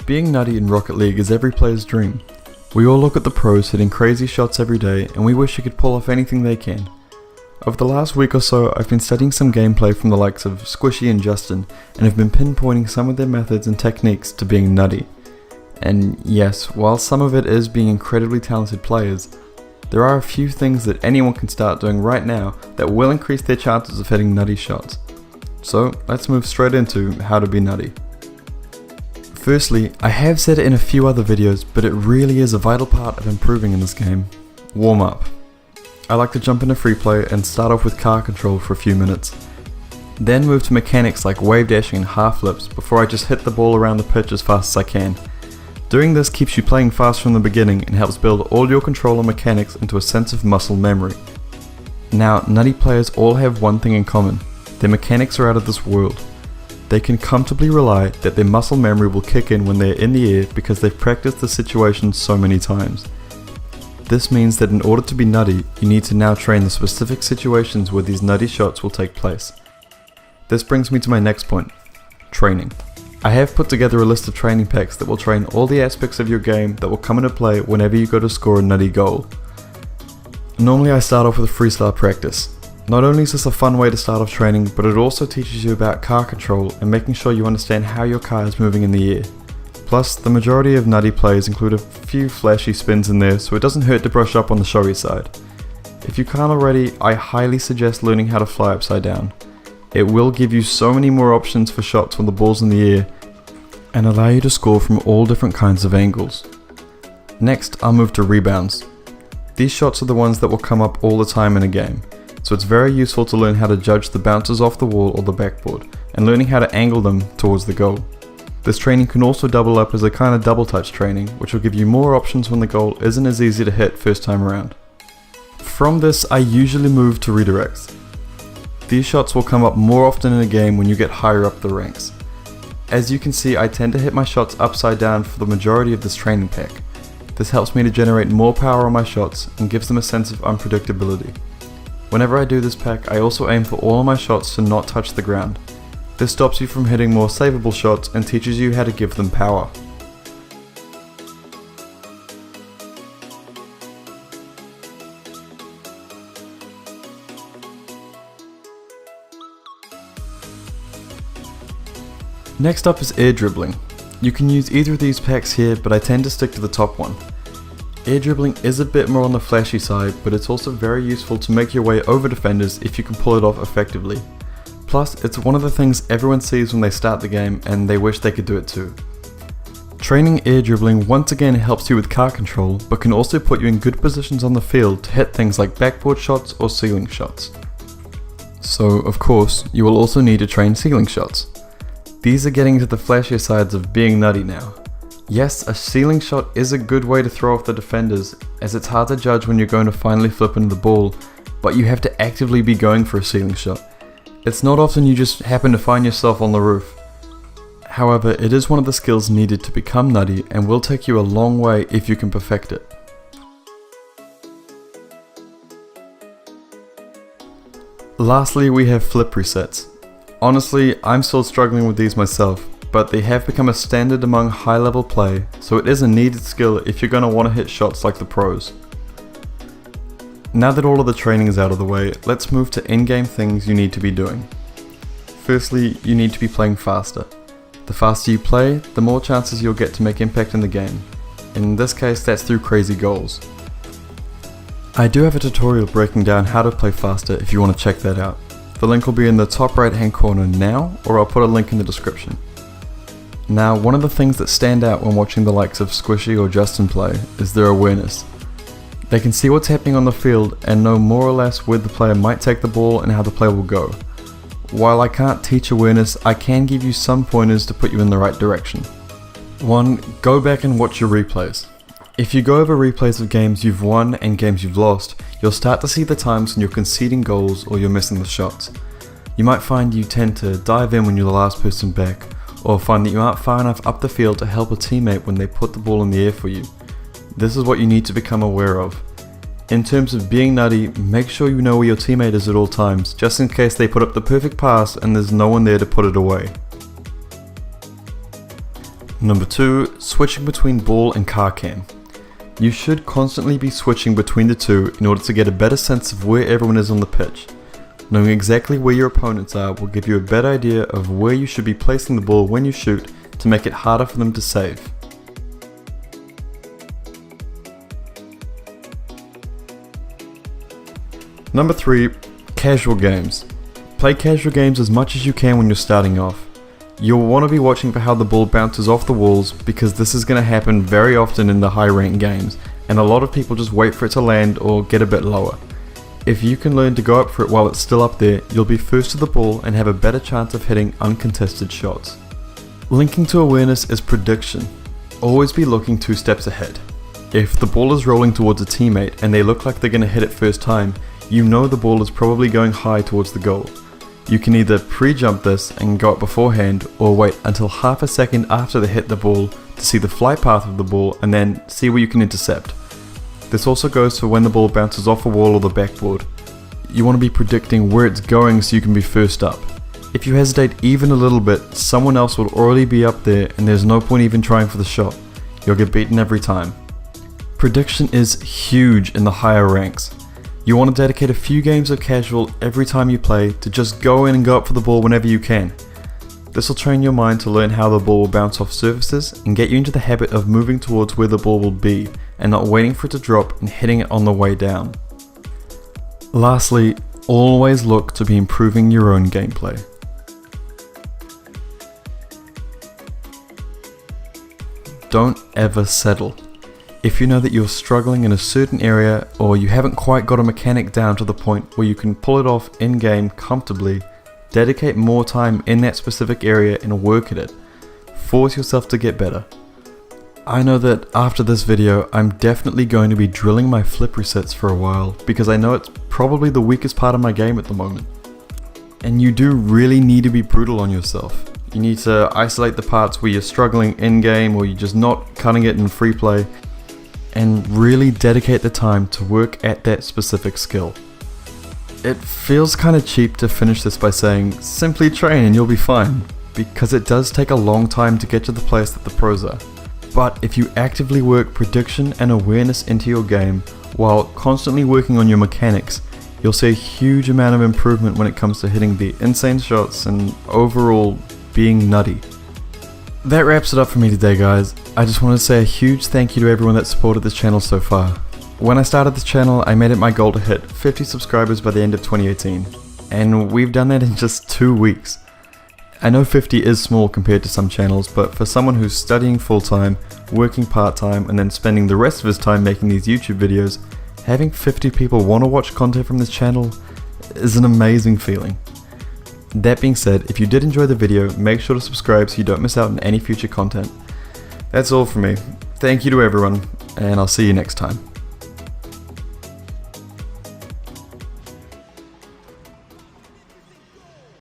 Being nutty in Rocket League is every player's dream. We all look at the pros hitting crazy shots every day and we wish we could pull off anything they can. Over the last week or so, I've been studying some gameplay from the likes of Squishy and Justin and have been pinpointing some of their methods and techniques to being nutty. And yes, while some of it is being incredibly talented players, there are a few things that anyone can start doing right now that will increase their chances of hitting nutty shots. So let's move straight into how to be nutty. Firstly, I have said it in a few other videos, but it really is a vital part of improving in this game. Warm up. I like to jump into free play and start off with car control for a few minutes. Then move to mechanics like wave dashing and half flips before I just hit the ball around the pitch as fast as I can. Doing this keeps you playing fast from the beginning and helps build all your control and mechanics into a sense of muscle memory. Now, nutty players all have one thing in common: their mechanics are out of this world. They can comfortably rely that their muscle memory will kick in when they are in the air because they've practiced the situation so many times. This means that in order to be nutty, you need to now train the specific situations where these nutty shots will take place. This brings me to my next point: training. I have put together a list of training packs that will train all the aspects of your game that will come into play whenever you go to score a nutty goal. Normally I start off with Freestyle Practice. Not only is this a fun way to start off training, but it also teaches you about car control and making sure you understand how your car is moving in the air. Plus, the majority of nutty plays include a few flashy spins in there, so it doesn't hurt to brush up on the showy side. If you can't already, I highly suggest learning how to fly upside down. It will give you so many more options for shots when the ball's in the air and allow you to score from all different kinds of angles. Next, I'll move to rebounds. These shots are the ones that will come up all the time in a game, so it's very useful to learn how to judge the bounces off the wall or the backboard and learning how to angle them towards the goal. This training can also double up as a kind of double touch training, which will give you more options when the goal isn't as easy to hit first time around. From this, I usually move to redirects. These shots will come up more often in a game when you get higher up the ranks. As you can see, I tend to hit my shots upside down for the majority of this training pack. This helps me to generate more power on my shots and gives them a sense of unpredictability. Whenever I do this pack, I also aim for all of my shots to not touch the ground. This stops you from hitting more savable shots and teaches you how to give them power. Next up is air dribbling. You can use either of these packs here, but I tend to stick to the top one. Air dribbling is a bit more on the flashy side, but it's also very useful to make your way over defenders if you can pull it off effectively. Plus, it's one of the things everyone sees when they start the game and they wish they could do it too. Training air dribbling once again helps you with car control, but can also put you in good positions on the field to hit things like backboard shots or ceiling shots. So, of course, you will also need to train ceiling shots. These are getting to the flashier sides of being nutty now. Yes, a ceiling shot is a good way to throw off the defenders, as it's hard to judge when you're going to finally flip into the ball, but you have to actively be going for a ceiling shot. It's not often you just happen to find yourself on the roof. However, it is one of the skills needed to become nutty and will take you a long way if you can perfect it. Lastly, we have flip resets. Honestly, I'm still struggling with these myself, but they have become a standard among high-level play, so it is a needed skill if you're going to want to hit shots like the pros. Now that all of the training is out of the way, let's move to in-game things you need to be doing. Firstly, you need to be playing faster. The faster you play, the more chances you'll get to make impact in the game. In this case, that's through crazy goals. I do have a tutorial breaking down how to play faster if you want to check that out. The link will be in the top right hand corner now, or I'll put a link in the description. Now, one of the things that stand out when watching the likes of Squishy or Justin play is their awareness. They can see what's happening on the field and know more or less where the player might take the ball and how the play will go. While I can't teach awareness, I can give you some pointers to put you in the right direction. 1. Go back and watch your replays. If you go over replays of games you've won and games you've lost, you'll start to see the times when you're conceding goals or you're missing the shots. You might find you tend to dive in when you're the last person back, or find that you aren't far enough up the field to help a teammate when they put the ball in the air for you. This is what you need to become aware of. In terms of being nutty, make sure you know where your teammate is at all times, just in case they put up the perfect pass and there's no one there to put it away. Number 2, switching between ball and car cam. You should constantly be switching between the two in order to get a better sense of where everyone is on the pitch. Knowing exactly where your opponents are will give you a better idea of where you should be placing the ball when you shoot to make it harder for them to save. Number 3, casual games. Play casual games as much as you can when you're starting off. You'll want to be watching for how the ball bounces off the walls because this is going to happen very often in the high ranked games, and a lot of people just wait for it to land or get a bit lower. If you can learn to go up for it while it's still up there, you'll be first to the ball and have a better chance of hitting uncontested shots. Linking to awareness is prediction. Always be looking 2 steps ahead. If the ball is rolling towards a teammate and they look like they're going to hit it first time, you know the ball is probably going high towards the goal. You can either pre-jump this and go up beforehand, or wait until half a second after they hit the ball to see the flight path of the ball and then see where you can intercept. This also goes for when the ball bounces off a wall or the backboard. You want to be predicting where it's going so you can be first up. If you hesitate even a little bit, someone else will already be up there and there's no point even trying for the shot. You'll get beaten every time. Prediction is huge in the higher ranks. You want to dedicate a few games of casual every time you play to just go in and go up for the ball whenever you can. This will train your mind to learn how the ball will bounce off surfaces and get you into the habit of moving towards where the ball will be and not waiting for it to drop and hitting it on the way down. Lastly, always look to be improving your own gameplay. Don't ever settle. If you know that you're struggling in a certain area or you haven't quite got a mechanic down to the point where you can pull it off in-game comfortably, dedicate more time in that specific area and work at it. Force yourself to get better. I know that after this video I'm definitely going to be drilling my flip resets for a while because I know it's probably the weakest part of my game at the moment. And you do really need to be brutal on yourself. You need to isolate the parts where you're struggling in-game or you're just not cutting it in free play, and really dedicate the time to work at that specific skill. It feels kind of cheap to finish this by saying, simply train and you'll be fine, because it does take a long time to get to the place that the pros are. But if you actively work prediction and awareness into your game, while constantly working on your mechanics, you'll see a huge amount of improvement when it comes to hitting the insane shots and overall being nutty. That wraps it up for me today, guys. I just want to say a huge thank you to everyone that supported this channel so far. When I started this channel, I made it my goal to hit 50 subscribers by the end of 2018, and we've done that in just 2 weeks. I know 50 is small compared to some channels, but for someone who's studying full-time, working part-time, and then spending the rest of his time making these YouTube videos, having 50 people want to watch content from this channel is an amazing feeling. That being said, if you did enjoy the video, make sure to subscribe so you don't miss out on any future content. That's all from me. Thank you to everyone, and I'll see you next time.